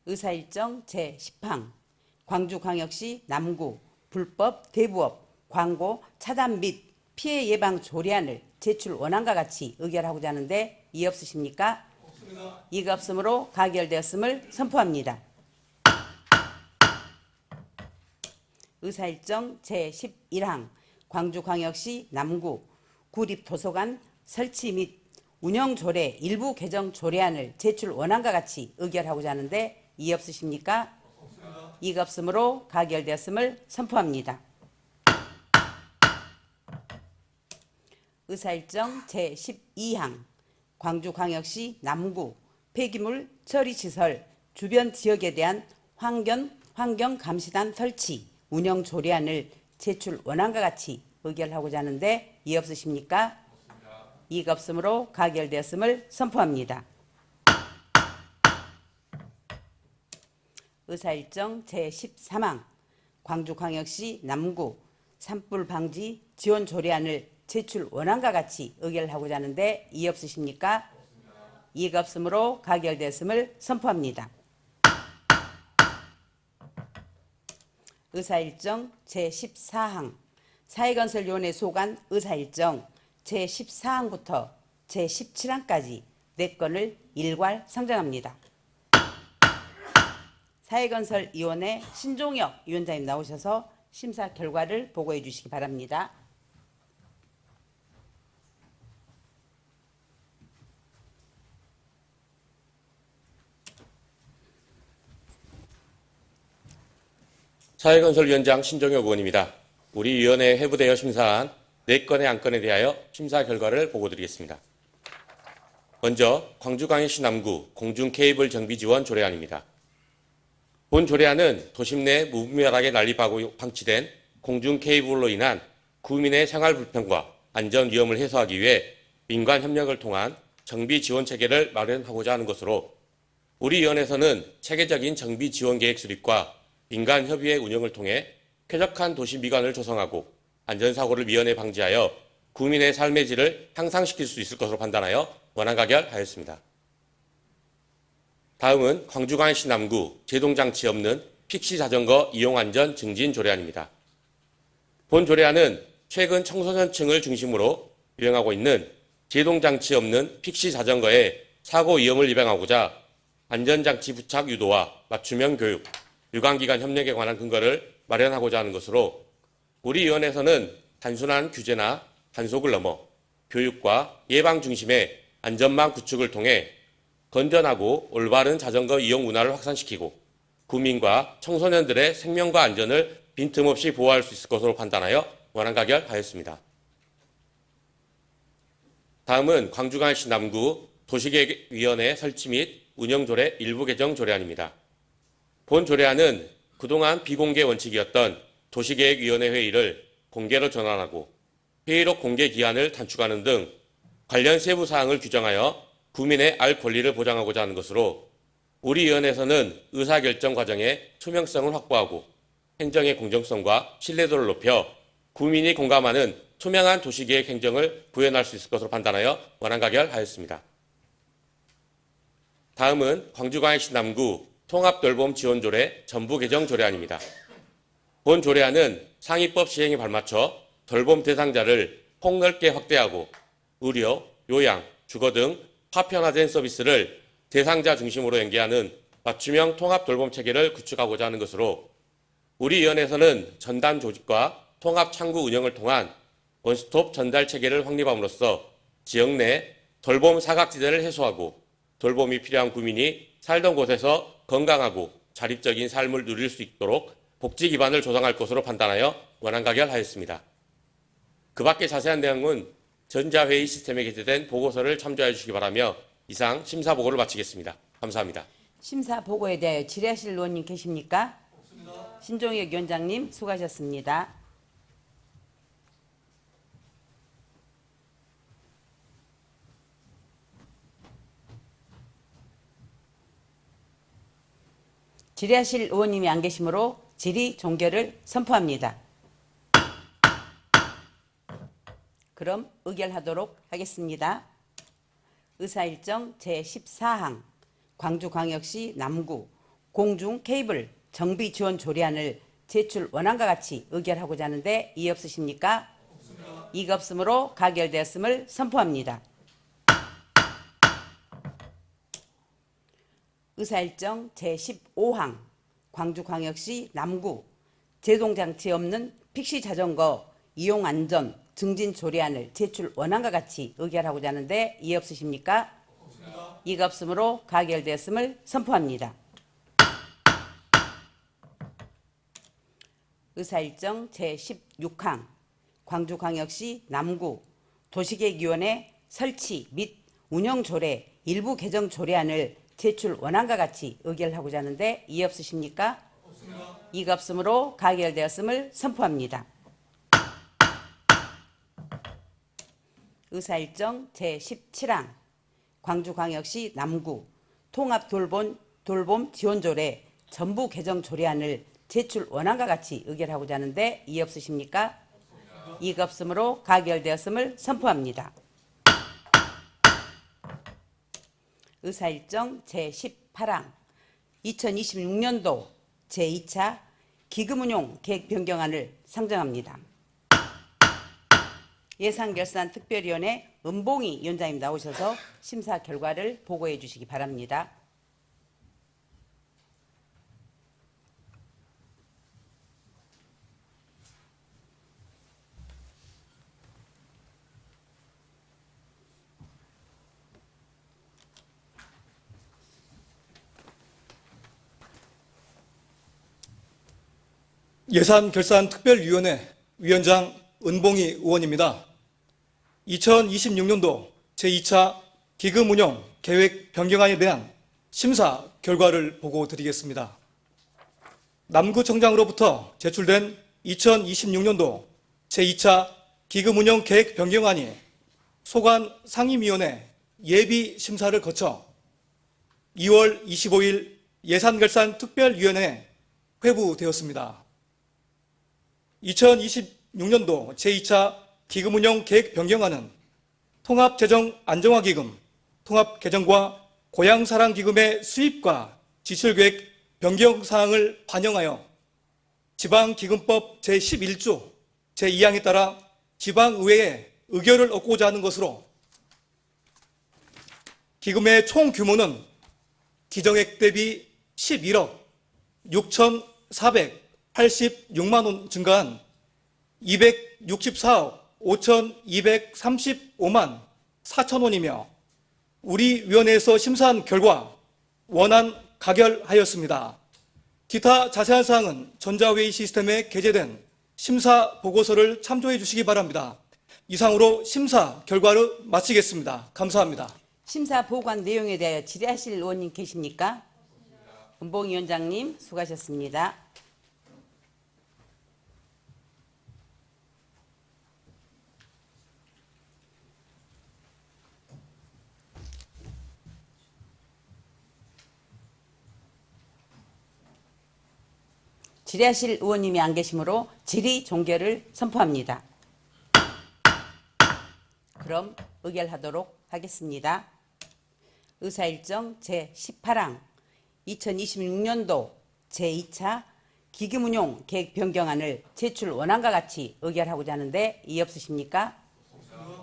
Speaker 1: 의사일정 제10항 광주광역시 남구 불법 대부업 광고 차단 및 피해 예방 조례안을 제출 원안과 같이 의결하고자 하는데 이의 없으십니까? 없습니다. 이가 없으므로 가결되었음을 선포합니다. 의사일정 제11항 광주광역시 남구 구립도서관 설치 및 운영조례 일부 개정 조례안을 제출 원안과 같이 의결하고자 하는데 이의 없으십니까? 없습니다. 이가 없으므로 가결되었음을 선포합니다. 의사일정 제12항 광주광역시 남구 폐기물 처리시설 주변 지역에 대한 환경감시단 설치 운영 조례안을 제출 원안과 같이 의결하고자 하는데 이의 없으십니까? 없습니다. 이가 없으므로 가결되었음을 선포합니다. 의사일정 제13항 광주광역시 남구 산불 방지 지원 조례안을 제출 원안과 같이 의결하고자 하는데 이의 없으십니까? 없습니다. 이가 없으므로 가결되었음을 선포합니다. 의사일정 제14항 사회건설위원회 소관 의사일정 제14항부터 제17항까지 4건을 일괄 상정합니다. 사회건설위원회 신종혁 위원장님 나오셔서 심사 결과를 보고해 주시기 바랍니다.
Speaker 4: 사회건설위원장 신종혁 의원입니다. 우리 위원회에 회부되어 심사한 4건의 안건에 대하여 심사 결과를 보고드리겠습니다. 먼저 광주광역시 남구 공중케이블 정비 지원 조례안입니다. 본 조례안은 도심 내 무분별하게 난립하고 방치된 공중케이블로 인한 구민의 생활 불편과 안전 위험을 해소하기 위해 민관 협력을 통한 정비 지원 체계를 마련하고자 하는 것으로 우리 위원회에서는 체계적인 정비 지원 계획 수립과 민간 협의회 운영을 통해 쾌적한 도시 미관을 조성하고 안전사고를 미연에 방지하여 구민의 삶의 질을 향상시킬 수 있을 것으로 판단하여 원안 가결하였습니다. 다음은 광주광역시 남구 제동장치 없는 픽시 자전거 이용 안전 증진 조례안입니다. 본 조례안은 최근 청소년층을 중심으로 유행하고 있는 제동장치 없는 픽시 자전거의 사고 위험을 예방하고자 안전장치 부착 유도와 맞춤형 교육, 유관기관 협력에 관한 근거를 마련하고자 하는 것으로 우리 위원회에서는 단순한 규제나 단속을 넘어 교육과 예방 중심의 안전망 구축을 통해 건전하고 올바른 자전거 이용 문화를 확산시키고 국민과 청소년들의 생명과 안전을 빈틈없이 보호할 수 있을 것으로 판단하여 원안 가결하였습니다. 다음은 광주광역시 남구 도시계획위원회 설치 및 운영조례 일부 개정 조례안입니다. 본 조례안은 그동안 비공개 원칙이었던 도시계획위원회 회의를 공개로 전환하고 회의록 공개 기한을 단축하는 등 관련 세부 사항을 규정하여 국민의 알 권리를 보장하고자 하는 것으로 우리 위원회에서는 의사결정 과정의 투명성을 확보하고 행정의 공정성과 신뢰도를 높여 국민이 공감하는 투명한 도시계획 행정을 구현할 수 있을 것으로 판단하여 원안 가결하였습니다. 다음은 광주광역시 남구 통합돌봄 지원조례 전부 개정 조례안입니다. 본 조례안은 상위법 시행에 발맞춰 돌봄 대상자를 폭넓게 확대하고 의료, 요양, 주거 등 파편화된 서비스를 대상자 중심으로 연계하는 맞춤형 통합 돌봄 체계를 구축하고자 하는 것으로 우리 위원회에서는 전담 조직과 통합 창구 운영을 통한 원스톱 전달 체계를 확립함으로써 지역 내 돌봄 사각지대를 해소하고 돌봄이 필요한 국민이 살던 곳에서 건강하고 자립적인 삶을 누릴 수 있도록 복지 기반을 조성할 것으로 판단하여 원안 가결하였습니다. 그 밖의 자세한 내용은 전자회의 시스템에 게재된 보고서를 참조해 주시기 바라며 이상 심사 보고를 마치겠습니다. 감사합니다.
Speaker 1: 심사 보고에 대하여 질의하실 의원님 계십니까? 없습니다. 신종혁 위원장님 수고하셨습니다. 질의하실 의원님이 안 계시므로 질의 종결을 선포합니다. 그럼 의결하도록 하겠습니다. 의사일정 제14항 광주광역시 남구 공중 케이블 정비 지원 조례안을 제출 원안과 같이 의결하고자 하는데 이의 없으십니까? 없습니다. 이가 없으므로 가결되었음을 선포합니다. 의사일정 제15항 광주광역시 남구 제동장치 없는 픽시 자전거 이용 안전 증진 조례안을 제출 원안과 같이 의결하고자 하는데 이의 없으십니까? 없습니다. 이가 없으므로 가결되었음을 선포합니다. 의사일정 제16항 광주광역시 남구 도시계획위원회 설치 및 운영조례 일부 개정 조례안을 제출 원안과 같이 의결하고자 하는데 이의 없으십니까? 없습니다. 이가 없으므로 가결되었음을 선포합니다. 의사일정 제17항 광주광역시 남구 통합돌봄 지원조례 전부 개정 조례안을 제출 원안과 같이 의결하고자 하는데 이의 없으십니까? 없습니다. 이가 없으므로 가결되었음을 선포합니다. 의사일정 제18항 2026년도 제2차 기금운용 계획 변경안을 상정합니다. 예산결산특별위원회 은봉희 위원장님 나오셔서 심사 결과를 보고해 주시기 바랍니다.
Speaker 9: 예산결산특별위원회 위원장 은봉희 의원입니다. 2026년도 제2차 기금운용 계획 변경안에 대한 심사 결과를 보고 드리겠습니다. 남구청장으로부터 제출된 2026년도 제2차 기금운용 계획 변경안이 소관 상임위원회 예비 심사를 거쳐 2월 25일 예산결산특별위원회에 회부되었습니다. 2026년도 제2차 기금운용 계획 변경안은 통합재정 안정화기금, 통합개정과 고향사랑기금의 수입과 지출계획 변경사항을 반영하여 지방기금법 제11조 제2항에 따라 지방의회의 의결을 얻고자 하는 것으로 기금의 총 규모는 기정액 대비 11억 6,486만 원 증가한 264억 5,230 15만 4천 원이며 우리 위원회에서 심사한 결과 원안 가결하였습니다. 기타 자세한 사항은 전자회의 시스템에 게재된 심사 보고서를 참조해 주시기 바랍니다. 이상으로 심사 결과를 마치겠습니다. 감사합니다.
Speaker 1: 심사 보관 내용에 대하여 질의하실 의원님 계십니까? 은봉위원장님 수고하셨습니다. 질의하실 의원님이 안 계시므로 질의 종결을 선포합니다. 그럼 의결하도록 하겠습니다. 의사일정 제18항 2026년도 제2차 기금운용 계획 변경안을 제출 원안과 같이 의결하고자 하는데 이의 없으십니까?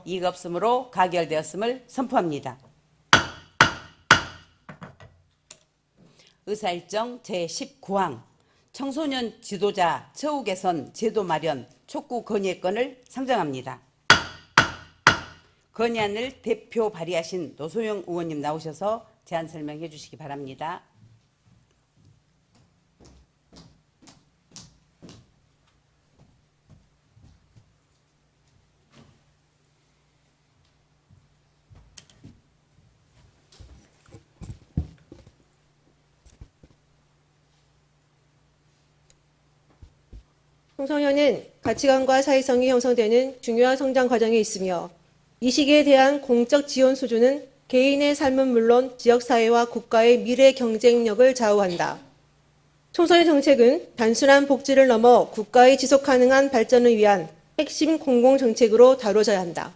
Speaker 1: 이의가 없으므로 가결되었음을 선포합니다. 의사일정 제19항 청소년 지도자 처우 개선 제도 마련 촉구 건의건을 상정합니다. 건의안을 대표 발의하신 노소영 의원님 나오셔서 제안 설명해 주시기 바랍니다.
Speaker 7: 청소년은 가치관과 사회성이 형성되는 중요한 성장 과정에 있으며 이 시기에 대한 공적 지원 수준은 개인의 삶은 물론 지역사회와 국가의 미래 경쟁력을 좌우한다. 청소년 정책은 단순한 복지를 넘어 국가의 지속가능한 발전을 위한 핵심 공공정책으로 다뤄져야 한다.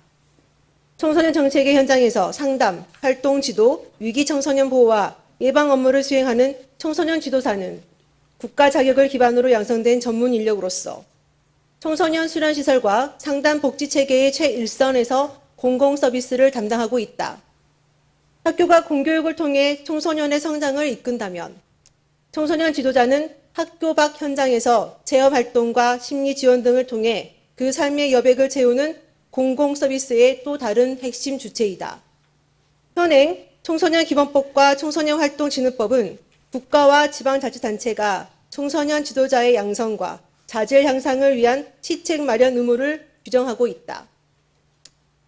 Speaker 7: 청소년 정책의 현장에서 상담, 활동 지도, 위기 청소년 보호와 예방 업무를 수행하는 청소년 지도사는 국가 자격을 기반으로 양성된 전문 인력으로서 청소년 수련시설과 상담 복지체계의 최일선에서 공공 서비스를 담당하고 있다. 학교가 공교육을 통해 청소년의 성장을 이끈다면 청소년 지도자는 학교 밖 현장에서 체험활동과 심리지원 등을 통해 그 삶의 여백을 채우는 공공 서비스의 또 다른 핵심 주체이다. 현행 청소년 기본법과 청소년 활동 진흥법은 국가와 지방자치단체가 청소년 지도자의 양성과 자질 향상을 위한 시책 마련 의무를 규정하고 있다.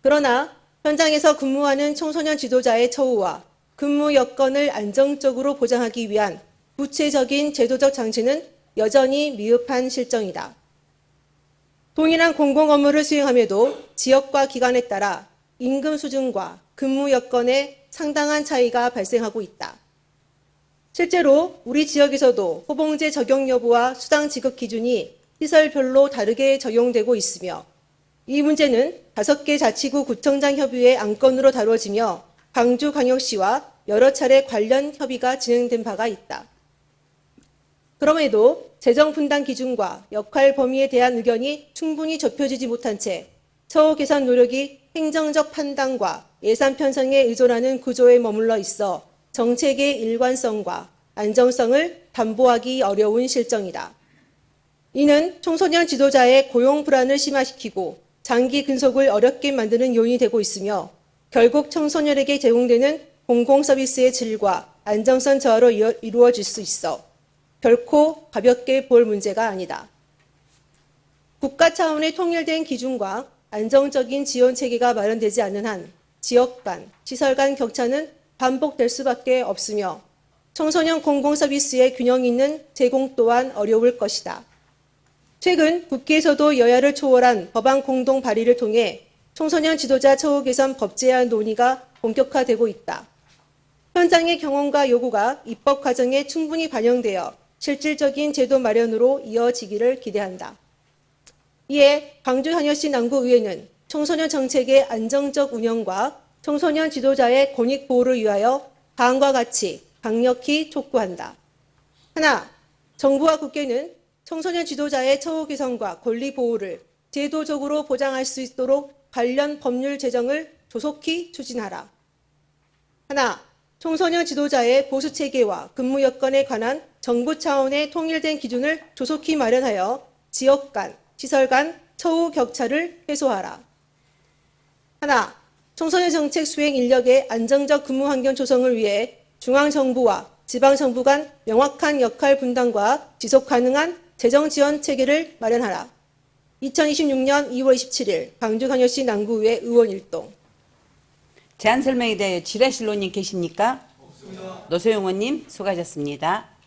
Speaker 7: 그러나 현장에서 근무하는 청소년 지도자의 처우와 근무 여건을 안정적으로 보장하기 위한 구체적인 제도적 장치는 여전히 미흡한 실정이다. 동일한 공공 업무를 수행함에도 지역과 기관에 따라 임금 수준과 근무 여건에 상당한 차이가 발생하고 있다. 실제로 우리 지역에서도 호봉제 적용 여부와 수당 지급 기준이 시설별로 다르게 적용되고 있으며 이 문제는 5개 자치구 구청장 협의회 안건으로 다뤄지며 광주광역시와 여러 차례 관련 협의가 진행된 바가 있다. 그럼에도 재정 분담 기준과 역할 범위에 대한 의견이 충분히 좁혀지지 못한 채 처우 개선 노력이 행정적 판단과 예산 편성에 의존하는 구조에 머물러 있어 정책의 일관성과 안정성을 담보하기 어려운 실정이다. 이는 청소년 지도자의 고용 불안을 심화시키고 장기 근속을 어렵게 만드는 요인이 되고 있으며 결국 청소년에게 제공되는 공공 서비스의 질과 안정성 저하로 이루어질 수 있어 결코 가볍게 볼 문제가 아니다. 국가 차원의 통일된 기준과 안정적인 지원 체계가 마련되지 않는 한 지역 간, 시설 간 격차는 반복될 수밖에 없으며 청소년 공공 서비스의 균형 있는 제공 또한 어려울 것이다. 최근 국회에서도 여야를 초월한 법안 공동 발의를 통해 청소년 지도자 처우 개선 법 제안 논의가 본격화되고 있다. 현장의 경험과 요구가 입법 과정에 충분히 반영되어 실질적인 제도 마련으로 이어지기를 기대한다. 이에 광주광역시 남구의회는 청소년 정책의 안정적 운영과 청소년 지도자의 권익 보호를 위하여 다음과 같이 강력히 촉구한다. 하나, 정부와 국회는 청소년 지도자의 처우 개선과 권리 보호를 제도적으로 보장할 수 있도록 관련 법률 제정을 조속히 추진하라. 하나, 청소년 지도자의 보수 체계와 근무 여건에 관한 정부 차원의 통일된 기준을 조속히 마련하여 지역 간, 시설 간 처우 격차를 해소하라. 하나, 청소년 정책 수행 인력의 안정적 근무 환경 조성을 위해 중앙정부와 지방정부 간 명확한 역할 분담과 지속 가능한 재정 지원 체계를 마련하라. 2026년 2월 27일 광주광역시 남구의회 의원 일동.
Speaker 1: 제안 설명에 대해 지라실 의원님 계십니까? 없습니다. 노소영 의원님 수고하셨습니다.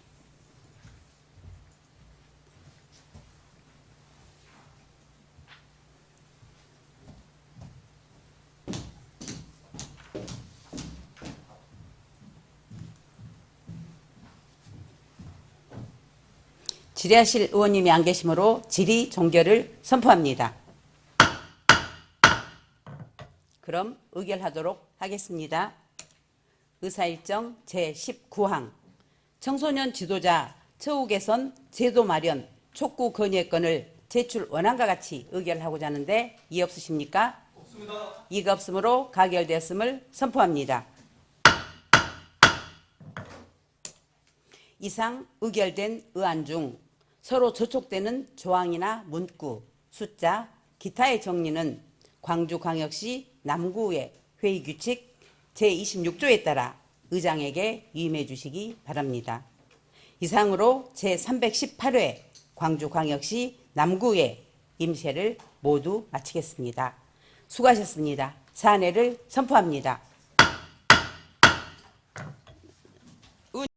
Speaker 1: 질의하실 의원님이 안 계시므로 질의 종결을 선포합니다. 그럼 의결하도록 하겠습니다. 의사일정 제19항 청소년 지도자 처우 개선 제도 마련 촉구 건의건을 제출 원안과 같이 의결하고자 하는데 이의 없으십니까? 없습니다. 이의가 없으므로 가결되었음을 선포합니다. 이상 의결된 의안 중 서로 저촉되는 조항이나 문구, 숫자, 기타의 정리는 광주광역시 남구의 회의규칙 제26조에 따라 의장에게 위임해 주시기 바랍니다. 이상으로 제318회 광주광역시 남구의 임시회를 모두 마치겠습니다. 수고하셨습니다. 사안회를 선포합니다.